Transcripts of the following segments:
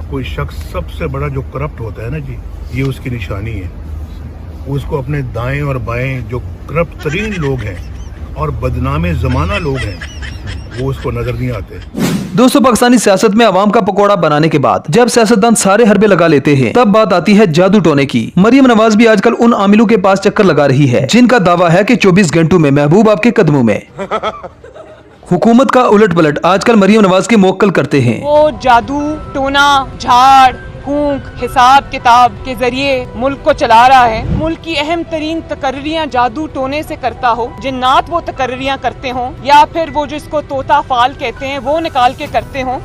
कोई शख्स सबसे बड़ा जो करप्ट होता है ना जी, ये उसकी निशानी है। उसको अपने दाएं और बाएं जो करप्ट तरीन लोग हैं और बदनामे जमाना लोग हैं, वो उसको नजर नहीं आते। दोस्तों, पाकिस्तानी सियासत में अवाम का पकौड़ा बनाने के बाद जब सियासतदान सारे हरबे लगा लेते हैं, तब बात आती है जादू टोने की। मरियम नवाज भी आजकल उन आमिलों के पास चक्कर लगा रही है जिनका दावा है कि 24 घंटों में महबूब आपके कदमों में। हुकूमत का उलट पलट आजकल मरियम नवाज के मोक्कल करते हैं। वो जादू टोना झाड़ फूंक हिसाब किताब के जरिए मुल्क को चला रहा है। मुल्क की अहम तरीन तकर्रियाँ जादू टोने से करता हो, जिन्नात वो तकर्रियाँ करते हों, या फिर वो जिसको तोता फाल कहते हैं वो निकाल के करते हों।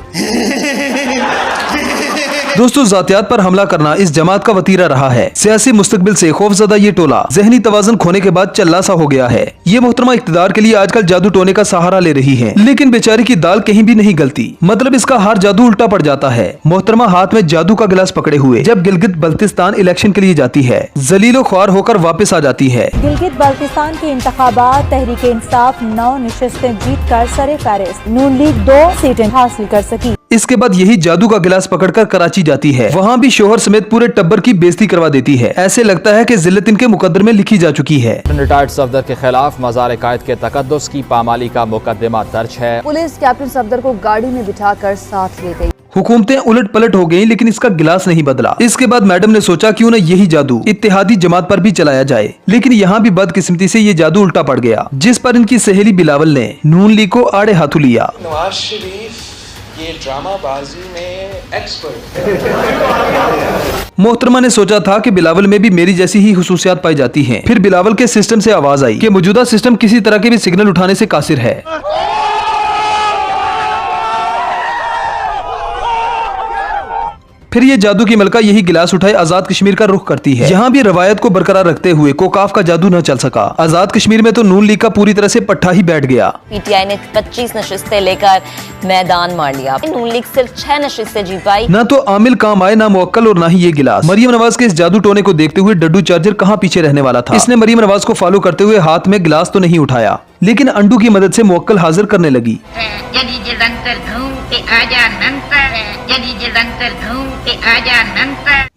दोस्तों, जातियात पर हमला करना इस जमात का वतीरा रहा है। सियासी मुस्तकबिल से खौफजदा ये टोला जहनी तवाज़ुन खोने के बाद चल्ला सा हो गया है। ये मोहतरमा इख्तिदार के लिए आजकल जादू टोने का सहारा ले रही है, लेकिन बेचारी की दाल कहीं भी नहीं गलती। मतलब इसका हर जादू उल्टा पड़ जाता है। मोहतरमा हाथ में जादू का गिलास पकड़े हुए जब गिलगित बल्तिस्तान इलेक्शन के लिए जाती है, जलीलो ख्वार होकर वापस आ जाती है। गिलगित बल्तिस्तान के इंतखाबात तहरीक इंसाफ 9 नशिस्तें जीत कर सरे फहरिस्त, नून लीग 2 सीटें हासिल कर सकी। इसके बाद यही जादू का गिलास पकड़कर कराची जाती है। वहाँ भी शोहर समेत पूरे टब्बर की बेइज्जती करवा देती है। ऐसे लगता है कि जिल्लत इनके मुकद्दर में लिखी जा चुकी है। रिटायर्ड सफदर के खिलाफ मज़ार कायद के तकद्दुस की पामाली का मुकदमा दर्ज है। पुलिस कैप्टन सफदर को गाड़ी में बिठाकर साथ ले गई। हुकूमतें उलट पलट हो गयी, लेकिन इसका गिलास नहीं बदला। इसके बाद मैडम ने सोचा क्यों न यही जादू इत्तेहादी जमात पर भी चलाया जाए, लेकिन यहाँ भी बदकिस्मती से ये जादू उल्टा पड़ गया, जिस पर इनकी सहेली बिलावल ने नून लीग को आड़े हाथों लिया। नवाज शरीफ ये ड्रामाबाजी में एक्सपर्ट। मोहतरमा ने सोचा था कि बिलावल में भी मेरी जैसी ही खुसूसियात पाई जाती हैं। फिर बिलावल के सिस्टम से आवाज आई कि मौजूदा सिस्टम किसी तरह के भी सिग्नल उठाने से कासिर है। फिर ये जादू की मलका यही गिलास उठाए आजाद कश्मीर का रुख करती है। यहाँ भी रवायत को बरकरार रखते हुए कोकाफ का जादू न चल सका। आजाद कश्मीर में तो नून लीग का पूरी तरह से पट्टा ही बैठ गया। पीटीआई ने 25 नशिस्तें लेकर मैदान मार लिया। नून लीग सिर्फ 6 नशिस्तें जीत पाई। न तो आमिल काम आए, न मुवक्कल और न ही ये गिलास। मरियम नवाज के इस जादू टोने को देखते हुए डड्डू चार्जर कहाँ पीछे रहने वाला था। इसने मरियम नवाज को फॉलो करते हुए हाथ में गिलास तो नहीं उठाया, लेकिन अंडू की मदद से मुवक्कल हाजिर करने लगी।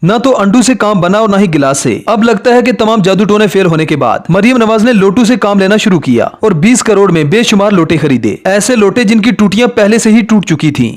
न तो अंडू से काम बना और न ही गिलास से। अब लगता है कि तमाम जादू टोने फेल होने के बाद मरियम नवाज ने लोटू से काम लेना शुरू किया और 20 करोड़ में बेशुमार लोटे खरीदे। ऐसे लोटे जिनकी टूटियां पहले से ही टूट चुकी थीं।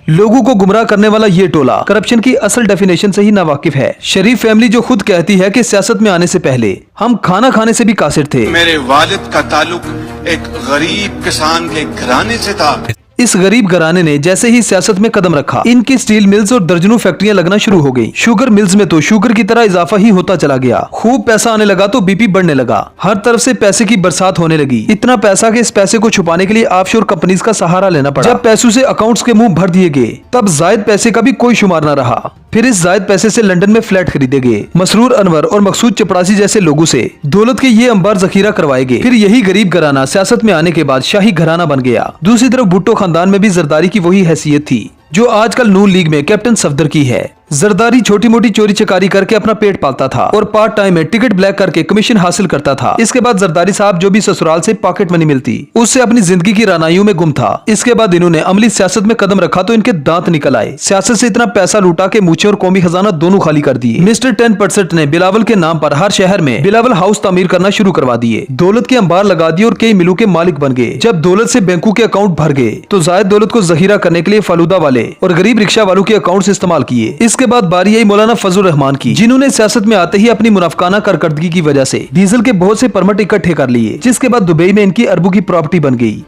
लोगों को गुमराह करने वाला ये टोला करप्शन की असल डेफिनेशन से ही नावाकिफ है। शरीफ फैमिली जो खुद कहती है कि सियासत में आने से पहले हम खाना खाने से भी कासिर थे। मेरे वालिद का ताल्लुक एक गरीब किसान के घराने से था। इस गरीब घराने ने जैसे ही सियासत में कदम रखा, इनकी स्टील मिल्स और दर्जनों फैक्ट्रियां लगना शुरू हो गई। शुगर मिल्स में तो शुगर की तरह इजाफा ही होता चला गया। खूब पैसा आने लगा तो बीपी बढ़ने लगा। हर तरफ से पैसे की बरसात होने लगी। इतना पैसा कि इस पैसे को छुपाने के लिए ऑफशोर कंपनीज का सहारा लेना पड़ा। जब पैसों से अकाउंट्स के मुंह भर दिए गए, तब जायद पैसे का भी कोई शुमार न रहा। फिर इस जायद पैसे से लंदन में फ्लैट खरीदे गए। मसरूर अनवर और मकसूद चपड़ासी जैसे लोगों से दौलत के ये अंबार जखीरा करवाए गए। फिर यही गरीब घराना सियासत में आने के बाद शाही घराना बन गया। दूसरी तरफ भुट्टो खानदान में भी जरदारी की वही हैसियत थी जो आजकल नून लीग में कैप्टन सफदर की है। जरदारी छोटी मोटी चोरी चकारी करके अपना पेट पालता था और पार्ट टाइम में टिकट ब्लैक करके कमीशन हासिल करता था। इसके बाद जरदारी साहब जो भी ससुराल से पॉकेट मनी मिलती, उससे अपनी जिंदगी की रानाइयों में गुम था। इसके बाद इन्होंने अमली सियासत में कदम रखा तो इनके दांत निकल आए। सियासत से इतना पैसा लूटा के मूछें और कौमी खजाना दोनों खाली कर दिए। मिस्टर 10% ने बिलावल के नाम पर हर शहर में बिलावल हाउस तामीर करना शुरू करवा दिए। दौलत के अंबार लगा दिए और कई मिलों के मालिक बन गए। जब दौलत से बैंकों के अकाउंट भर गए तो जायद दौलत को जखीरा करने के लिए फालूदा वाले और गरीब रिक्शा वालों के अकाउंट इस्तेमाल किए। इसके बाद बारी आई मौलाना फजल रहमान की, जिन्होंने सियासत में आते ही अपनी मुनाफकाना कारकर्दगी की वजह से डीजल के बहुत से परमिट इकट्ठे कर लिए, जिसके बाद दुबई में इनकी अरबों की प्रॉपर्टी बन गई।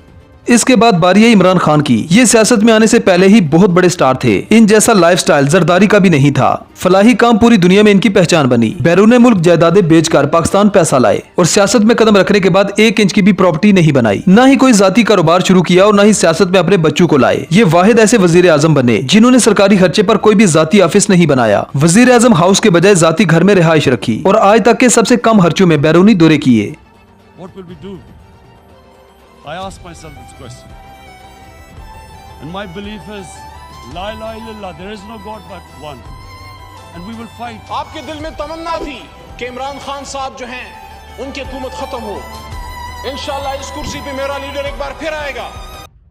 इसके बाद बारी आई इमरान खान की। ये सियासत में आने से पहले ही बहुत बड़े स्टार थे। इन जैसा लाइफस्टाइल जरदारी का भी नहीं था। फलाही काम पूरी दुनिया में इनकी पहचान बनी। बैरून मुल्क जायदादें बेचकर पाकिस्तान पैसा लाए और सियासत में कदम रखने के बाद 1 इंच की भी प्रॉपर्टी नहीं बनाई। न ही कोई जाती कारोबार शुरू किया और न ही सियासत में अपने बच्चों को लाए। ये वाहिद ऐसे वजीर आजम बने जिन्होंने सरकारी खर्चे पर कोई भी जाती ऑफिस नहीं बनाया। वजीर आजम हाउस के बजाय जाती घर में रिहाइश रखी और आज तक के सबसे कम खर्चों में बैरूनी दौरे किए। I ask myself this question, and my belief is La ilaha illallah, there is no God but one, and we will fight. आपके दिल में तमन्ना थी कि इमरान खान साहब जो हैं उनकी हुकूमत खत्म हो, इंशाल्लाह इस कुर्सी पे मेरा लीडर एक बार फिर आएगा।